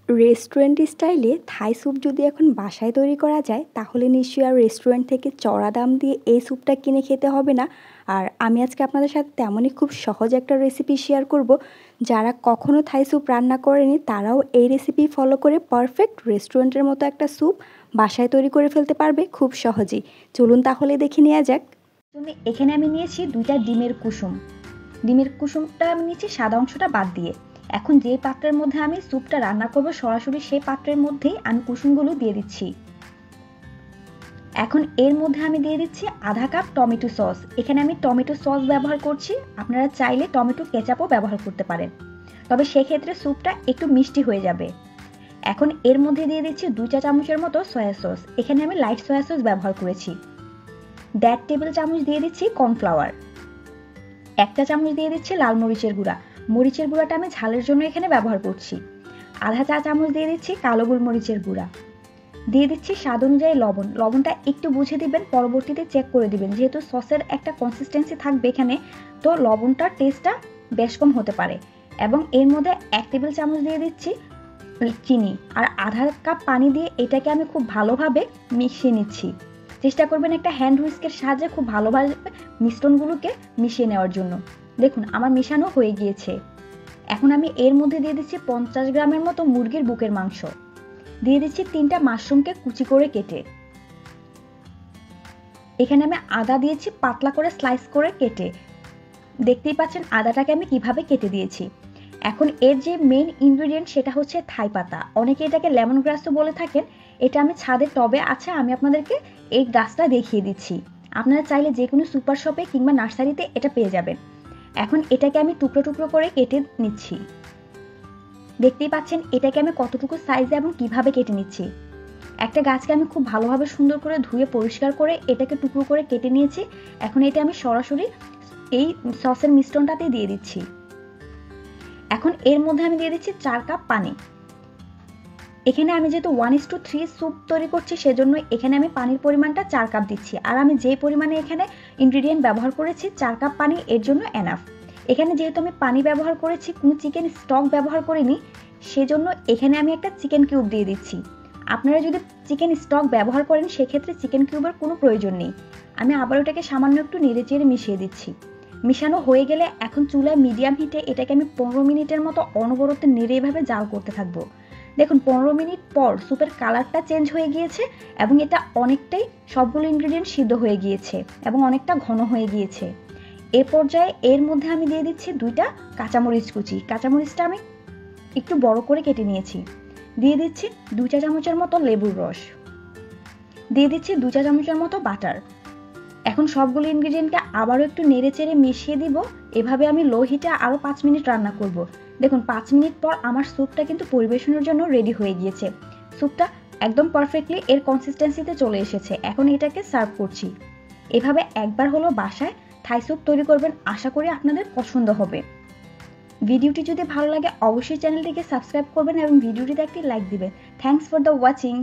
Restaurant স্টাইলে Thai soup যদি এখন বাসায় তৈরি করা যায় তাহলে নিশ্চয়ই আর রেস্টুরেন্ট থেকে চড়া দাম দিয়ে এই স্যুপটা কিনে খেতে হবে না। আর আমি আজকে আপনাদের সাথে তেমনই খুব সহজ একটা রেসিপি শেয়ার করব। যারা কখনো থাই স্যুপ রান্না করেনি তারাও এই রেসিপি ফলো করে পারফেক্ট রেস্টুরেন্টের মতো একটা স্যুপ বাসায় তৈরি করে ফেলতে পারবে খুব সহজেই। চলুন তাহলে দেখে নেওয়া যাক। এখানে আমি নিয়েছি 2টা ডিমের কুসুম। ডিমের কুসুমটা আমি নিয়েছি সাদা অংশটা বাদ দিয়ে। এখন যে পাত্রের মধ্যে আমি স্যুপটা রান্না করব সরাসরি সেই পাত্রের মধ্যেই আমি কুসুমগুলো দিয়ে দিচ্ছি। এখন এর মধ্যে আমি দিয়ে দিচ্ছি আধা কাপ টমেটো সস। এখানে আমি টমেটো সস ব্যবহার করছি, আপনারা চাইলে টমেটো কেচাপও ব্যবহার করতে পারেন, তবে সেক্ষেত্রে স্যুপটা একটু মিষ্টি হয়ে যাবে। এখন এর মধ্যে দিয়ে দিচ্ছি 2 চা চামচের মতো সয়া সস। এখানে আমি লাইট সয়া সস ব্যবহার করেছি। 1.5 টেবিল চামচ দিয়ে দিচ্ছি কর্নফ্লাওয়ার। 1 চা চামচ দিয়ে দিচ্ছি লাল মরিচের গুঁড়া। মরিচের গুঁড়াটা আমি ঝালের জন্য এখানে ব্যবহার করছি। আধা চা চামচ দিয়ে দিচ্ছি কালো গোলমরিচের গুঁড়া। দিয়ে দিচ্ছি স্বাদ অনুযায়ী লবণ। লবণটা একটু বুঝে দিবেন, পরবর্তীতে চেক করে দিবেন, যেহেতু সসের একটা কনসিস্টেন্সি থাকবে এখানে, তো লবণটার টেস্টটা বেশ কম হতে পারে। এবং এর মধ্যে 1 টেবিল চামচ দিয়ে দিচ্ছি চিনি আর আধা কাপ পানি দিয়ে এটাকে আমি খুব ভালোভাবে মিশিয়ে নিচ্ছি। চেষ্টা করবেন একটা হ্যান্ড হুইস্কের সাহায্যে খুব ভালোভাবে মিশ্রণগুলোকে মিশিয়ে নেওয়ার জন্য। দেখুন আমার মেশানো হয়ে গিয়েছে। এখন আমি এর মধ্যে দিয়ে দিচ্ছি 50 গ্রামের মতো মুরগির বুকের মাংস। দিয়ে দিচ্ছি 3টা মাশরুমকে কুচি করে কেটে। এখানে আমি আদা দিয়েছি পাতলা করে স্লাইস করে কেটে। দেখতেই পাচ্ছেন আদাটাকে আমি কিভাবে কেটে দিয়েছি। এখন এর যে মেইন ইনগ্রেডিয়েন্ট সেটা হচ্ছে থাই পাতা। অনেকে এটাকে লেমন গ্রাসও বলে থাকেন। এটা আমি ছাদের টবে আছে, আমি আপনাদেরকে এই গাছটা দেখিয়ে দিচ্ছি। আপনারা চাইলে যে কোনো সুপার শপে কিংবা নার্সারিতে এটা পেয়ে যাবেন। এখন এটাকে আমি টুকরো টুকরো করে কেটে নিচ্ছি। দেখতেই পাচ্ছেন এটাকে আমি কতটুকু সাইজে এবং কিভাবে কেটে নিচ্ছি। একটা গাছকে আমি খুব ভালোভাবে সুন্দর করে ধুয়ে পরিষ্কার করে এটাকে টুকরো করে কেটে নিয়েছি। এখন এটা আমি সরাসরি এই সসের মিশ্রণটাতে দিয়ে দিচ্ছি। এখন এর মধ্যে আমি দিয়ে দিচ্ছি 4 কাপ পানি। এখানে আমি যেহেতু 1:3 স্যুপ তৈরি করছি সেজন্য এখানে আমি পানির পরিমাণটা 4 কাপ দিচ্ছি। আর আমি যে পরিমাণে এখানে ইনগ্রেডিয়েন্ট ব্যবহার করেছি 4 কাপ পানি এর জন্য এনাফ। এখানে যেহেতু আমি পানি ব্যবহার করেছি, কোনো চিকেন স্টক ব্যবহার করিনি, সেজন্য এখানে আমি একটা চিকেন কিউব দিয়ে দিচ্ছি। আপনারা যদি চিকেন স্টক ব্যবহার করেন সেক্ষেত্রে চিকেন কিউবের কোনো প্রয়োজন নেই। আমি আবার ওটাকে সামান্য একটু নেড়েচেড়ে মিশিয়ে দিচ্ছি। মিশানো হয়ে গেলে এখন চুলায় মিডিয়াম হিটে এটাকে আমি 15 মিনিটের মতো অনবরত নেড়ে এভাবে জাল করতে থাকবো। দেখুন 15 মিনিট পর স্যুপের কালারটা চেঞ্জ হয়ে গিয়েছে এবং এটা অনেকটাই সবগুলো ইনগ্রেডিয়েন্ট সিদ্ধ হয়ে গিয়েছে এবং অনেকটা ঘন হয়ে গিয়েছে। এ পর্যায়ে এর মধ্যে আমি দিয়ে দিচ্ছি 2টা কাঁচামরিচ কুচি। কাঁচামরিচটা আমি একটু বড় করে কেটে নিয়েছি। দিয়ে দিচ্ছি 2 চা চামচের মতো লেবুর রস। দিয়ে দিচ্ছি 2 চা চামচের মতো বাটার। এখন সবগুলো ইনগ্রেডিয়েন্টকে আবারও একটু নেড়েচেড়ে মিশিয়ে দিব। এভাবে আমি লো হিটে আরও 5 মিনিট রান্না করব। দেখুন 5 মিনিট পর আমার স্যুপটা কিন্তু পরিবেশনের জন্য রেডি হয়ে গিয়েছে। স্যুপটা একদম পারফেক্টলি এর কনসিস্টেন্সিতে চলে এসেছে। এখন এটাকে সার্ভ করছি। এভাবে একবার হলো বাসায় থাই স্যুপ তৈরি করবেন, আশা করি আপনাদের পছন্দ হবে। ভিডিওটি যদি ভালো লাগে অবশ্যই চ্যানেলটিকে সাবস্ক্রাইব করবেন এবং ভিডিওটিতে একটি লাইক দিবেন। Thanks for the watching.